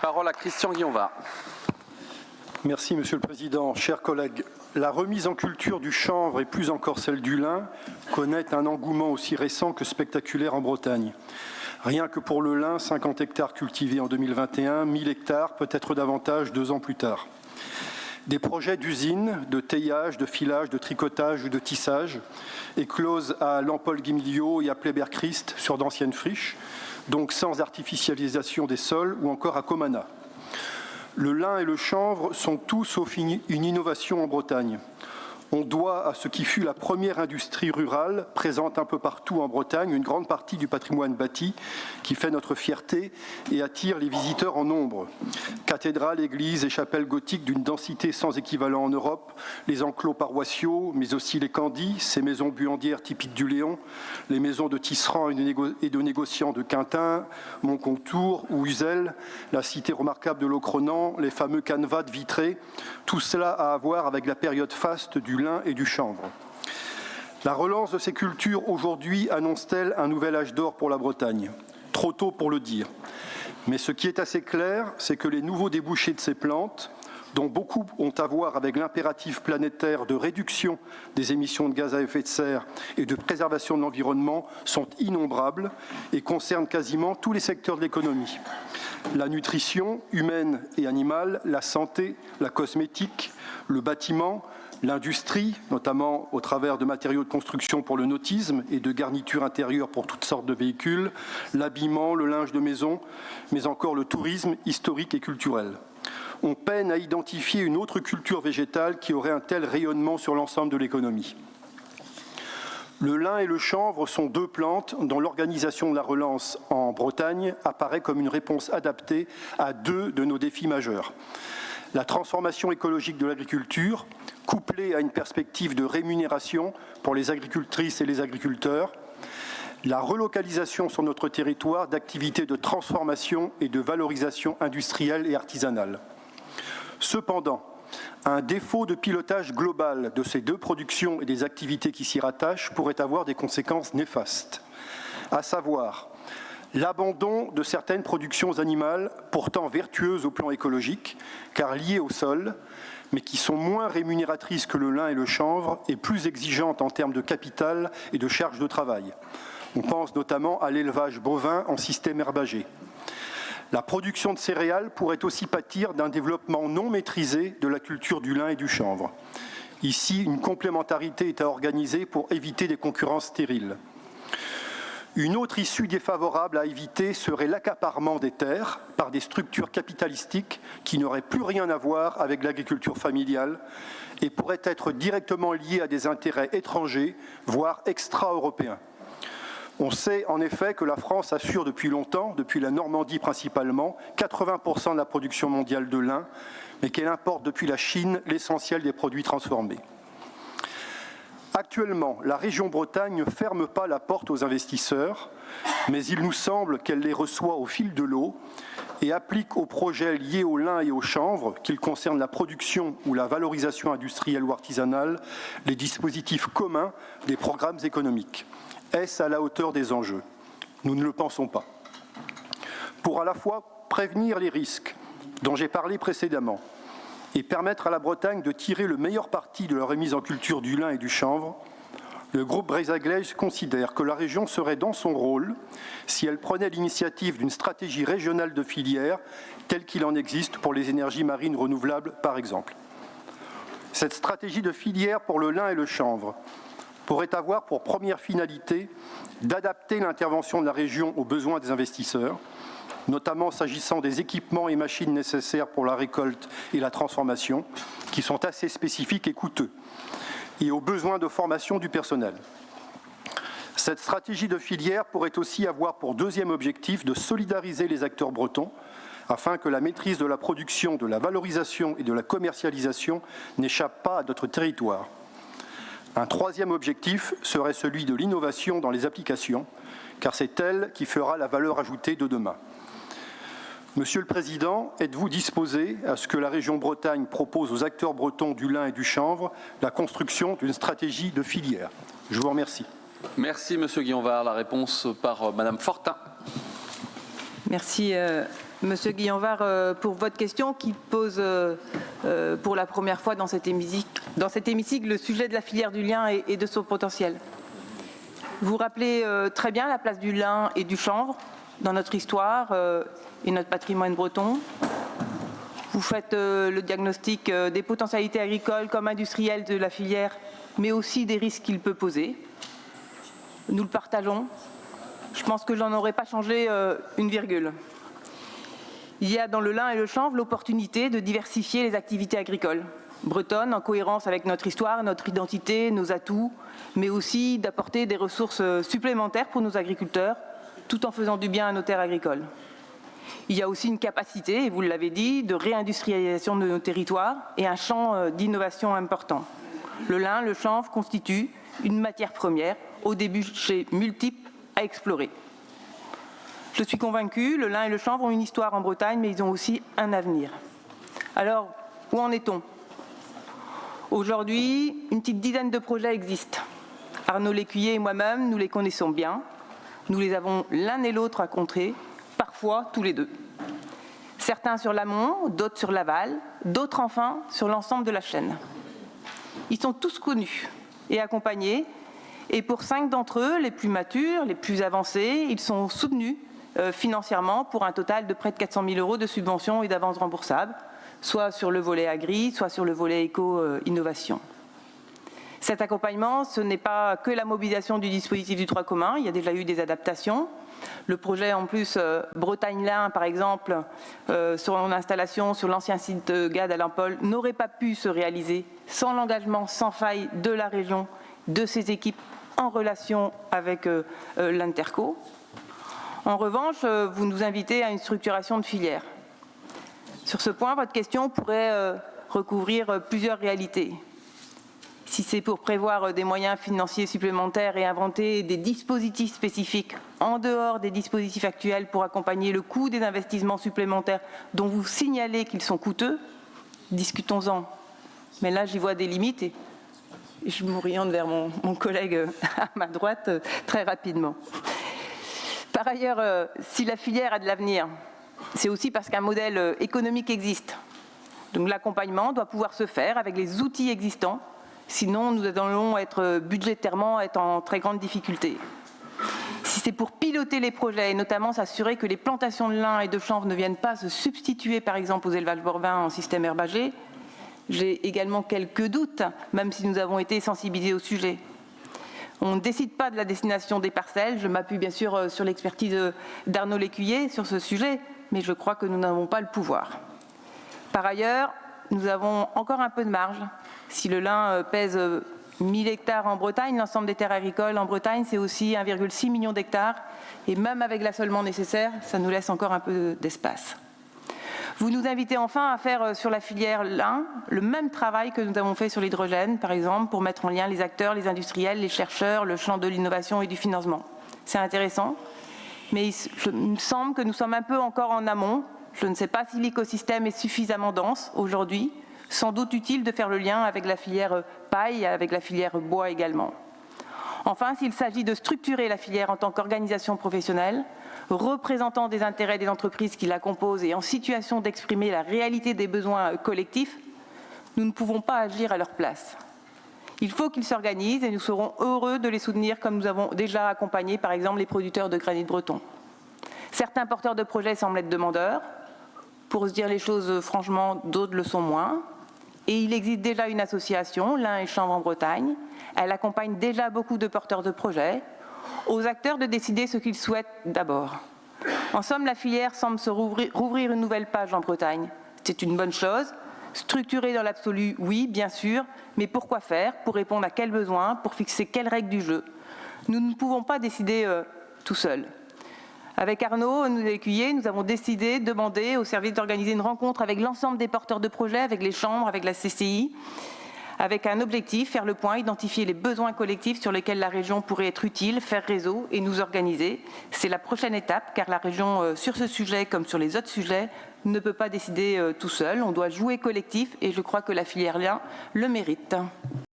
Parole à Christian Guillonvard. Merci Monsieur le Président. Chers collègues, la remise en culture du chanvre et plus encore celle du lin connaît un engouement aussi récent que spectaculaire en Bretagne. Rien que pour le lin, 50 hectares cultivés en 2021, 1000 hectares, peut-être davantage 2 ans plus tard. Des projets d'usines, de teillage, de filage, de tricotage ou de tissage éclosent à Lampol-Guimiliau et à Pleyber-Christ sur d'anciennes friches, donc sans artificialisation des sols, ou encore à Comana. Le lin et le chanvre sont tous sauf une innovation en Bretagne. On doit à ce qui fut la première industrie rurale, présente un peu partout en Bretagne, une grande partie du patrimoine bâti qui fait notre fierté et attire les visiteurs en nombre. Cathédrales, églises et chapelles gothiques d'une densité sans équivalent en Europe, les enclos paroissiaux, mais aussi les candis, ces maisons buandières typiques du Léon, les maisons de tisserands et de négociants de Quintin, Montcontour ou Uzel, la cité remarquable de Locronan, les fameux canevas vitrés, tout cela a à voir avec la période faste du lin et du chanvre. La relance de ces cultures aujourd'hui annonce-t-elle un nouvel âge d'or pour la Bretagne? Trop tôt pour le dire. Mais ce qui est assez clair, c'est que les nouveaux débouchés de ces plantes, dont beaucoup ont à voir avec l'impératif planétaire de réduction des émissions de gaz à effet de serre et de préservation de l'environnement, sont innombrables et concernent quasiment tous les secteurs de l'économie. La nutrition humaine et animale, la santé, la cosmétique, le bâtiment, l'industrie, notamment au travers de matériaux de construction pour le nautisme et de garnitures intérieures pour toutes sortes de véhicules, l'habillement, le linge de maison, mais encore le tourisme historique et culturel. On peine à identifier une autre culture végétale qui aurait un tel rayonnement sur l'ensemble de l'économie. Le lin et le chanvre sont 2 plantes dont l'organisation de la relance en Bretagne apparaît comme une réponse adaptée à 2 de nos défis majeurs. La transformation écologique de l'agriculture, couplée à une perspective de rémunération pour les agricultrices et les agriculteurs, la relocalisation sur notre territoire d'activités de transformation et de valorisation industrielle et artisanale. Cependant, un défaut de pilotage global de ces 2 productions et des activités qui s'y rattachent pourrait avoir des conséquences néfastes, à savoir l'abandon de certaines productions animales pourtant vertueuses au plan écologique, car liées au sol, mais qui sont moins rémunératrices que le lin et le chanvre et plus exigeantes en termes de capital et de charges de travail. On pense notamment à l'élevage bovin en système herbagé. La production de céréales pourrait aussi pâtir d'un développement non maîtrisé de la culture du lin et du chanvre. Ici, une complémentarité est à organiser pour éviter des concurrences stériles. Une autre issue défavorable à éviter serait l'accaparement des terres par des structures capitalistiques qui n'auraient plus rien à voir avec l'agriculture familiale et pourraient être directement liées à des intérêts étrangers, voire extra-européens. On sait en effet que la France assure depuis longtemps, depuis la Normandie principalement, 80% de la production mondiale de lin, mais qu'elle importe depuis la Chine l'essentiel des produits transformés. Actuellement, la région Bretagne ne ferme pas la porte aux investisseurs, mais il nous semble qu'elle les reçoit au fil de l'eau et applique aux projets liés au lin et au chanvre, qu'ils concernent la production ou la valorisation industrielle ou artisanale, les dispositifs communs des programmes économiques. Est-ce à la hauteur des enjeux? Nous ne le pensons pas. Pour à la fois prévenir les risques dont j'ai parlé précédemment, et permettre à la Bretagne de tirer le meilleur parti de la remise en culture du lin et du chanvre, le groupe Breza-Gleizes considère que la région serait dans son rôle si elle prenait l'initiative d'une stratégie régionale de filière telle qu'il en existe pour les énergies marines renouvelables, par exemple. Cette stratégie de filière pour le lin et le chanvre pourrait avoir pour première finalité d'adapter l'intervention de la région aux besoins des investisseurs, notamment s'agissant des équipements et machines nécessaires pour la récolte et la transformation, qui sont assez spécifiques et coûteux, et aux besoins de formation du personnel. Cette stratégie de filière pourrait aussi avoir pour deuxième objectif de solidariser les acteurs bretons, afin que la maîtrise de la production, de la valorisation et de la commercialisation n'échappe pas à notre territoire. Un troisième objectif serait celui de l'innovation dans les applications, car c'est elle qui fera la valeur ajoutée de demain. Monsieur le Président, êtes-vous disposé à ce que la région Bretagne propose aux acteurs bretons du lin et du chanvre la construction d'une stratégie de filière? Je vous remercie. Merci Monsieur Guillonvard. La réponse par Madame Fortin. Merci Monsieur Guillenvard, pour votre question qui pose pour la première fois dans cet hémicycle le sujet de la filière du lin et de son potentiel. Vous rappelez très bien la place du lin et du chanvre dans notre histoire et notre patrimoine breton. Vous faites le diagnostic des potentialités agricoles comme industrielles de la filière, mais aussi des risques qu'il peut poser. Nous le partageons. Je pense que je n'en aurais pas changé une virgule. Il y a dans le lin et le chanvre l'opportunité de diversifier les activités agricoles bretonnes en cohérence avec notre histoire, notre identité, nos atouts, mais aussi d'apporter des ressources supplémentaires pour nos agriculteurs, tout en faisant du bien à nos terres agricoles. Il y a aussi une capacité, et vous l'avez dit, de réindustrialisation de nos territoires et un champ d'innovation important. Le lin, le chanvre constituent une matière première aux débouchés multiples à explorer. Je suis convaincue, le lin et le chanvre ont une histoire en Bretagne, mais ils ont aussi un avenir. Alors, où en est-on? Aujourd'hui, une petite dizaine de projets existent. Arnaud Lécuyer et moi-même, nous les connaissons bien. Nous les avons l'un et l'autre rencontrés, parfois tous les deux. Certains sur l'amont, d'autres sur l'aval, d'autres enfin sur l'ensemble de la chaîne. Ils sont tous connus et accompagnés, et pour 5 d'entre eux, les plus matures, les plus avancés, ils sont soutenus financièrement pour un total de près de 400 000 € de subventions et d'avances remboursables, soit sur le volet agri, soit sur le volet éco-innovation. Cet accompagnement, ce n'est pas que la mobilisation du dispositif du droit commun, il y a déjà eu des adaptations. Le projet en plus Bretagne-Lin, par exemple, sur mon installation sur l'ancien site de Gade à Laimpol, n'aurait pas pu se réaliser sans l'engagement sans faille de la région, de ses équipes en relation avec l'Interco. En revanche, vous nous invitez à une structuration de filière. Sur ce point, votre question pourrait recouvrir plusieurs réalités. Si c'est pour prévoir des moyens financiers supplémentaires et inventer des dispositifs spécifiques en dehors des dispositifs actuels pour accompagner le coût des investissements supplémentaires dont vous signalez qu'ils sont coûteux, discutons-en. Mais là, j'y vois des limites et je m'oriente vers mon collègue à ma droite très rapidement. Par ailleurs, si la filière a de l'avenir, c'est aussi parce qu'un modèle économique existe. Donc l'accompagnement doit pouvoir se faire avec les outils existants, sinon nous allons être budgétairement en très grande difficulté. Si c'est pour piloter les projets et notamment s'assurer que les plantations de lin et de chanvre ne viennent pas se substituer par exemple aux élevages bovins en système herbagé, j'ai également quelques doutes, même si nous avons été sensibilisés au sujet. On ne décide pas de la destination des parcelles. Je m'appuie bien sûr sur l'expertise d'Arnaud Lécuyer sur ce sujet, mais je crois que nous n'avons pas le pouvoir. Par ailleurs, nous avons encore un peu de marge. Si le lin pèse 1000 hectares en Bretagne, l'ensemble des terres agricoles en Bretagne, c'est aussi 1,6 million d'hectares. Et même avec l'assolement nécessaire, ça nous laisse encore un peu d'espace. Vous nous invitez enfin à faire sur la filière lin le même travail que nous avons fait sur l'hydrogène, par exemple, pour mettre en lien les acteurs, les industriels, les chercheurs, le champ de l'innovation et du financement. C'est intéressant, mais il me semble que nous sommes un peu encore en amont. Je ne sais pas si l'écosystème est suffisamment dense aujourd'hui. Sans doute utile de faire le lien avec la filière paille et avec la filière bois également. Enfin, s'il s'agit de structurer la filière en tant qu'organisation professionnelle, représentant des intérêts des entreprises qui la composent et en situation d'exprimer la réalité des besoins collectifs, nous ne pouvons pas agir à leur place. Il faut qu'ils s'organisent et nous serons heureux de les soutenir comme nous avons déjà accompagné par exemple les producteurs de granit breton. Certains porteurs de projets semblent être demandeurs. Pour se dire les choses franchement, d'autres le sont moins. Et il existe déjà une association, Lin et Chanvre en Bretagne. Elle accompagne déjà beaucoup de porteurs de projets. Aux acteurs de décider ce qu'ils souhaitent d'abord. En somme, la filière semble se rouvrir une nouvelle page en Bretagne. C'est une bonne chose. Structurée dans l'absolu, oui, bien sûr, mais pour quoi faire? Pour répondre à quels besoins? Pour fixer quelles règles du jeu? Nous ne pouvons pas décider tout seuls. Avec Arnaud Lécuyer, nous avons décidé de demander au service d'organiser une rencontre avec l'ensemble des porteurs de projets, avec les chambres, avec la CCI, avec un objectif, faire le point, identifier les besoins collectifs sur lesquels la région pourrait être utile, faire réseau et nous organiser. C'est la prochaine étape, car la région, sur ce sujet comme sur les autres sujets, ne peut pas décider tout seul. On doit jouer collectif et je crois que la filière lin le mérite.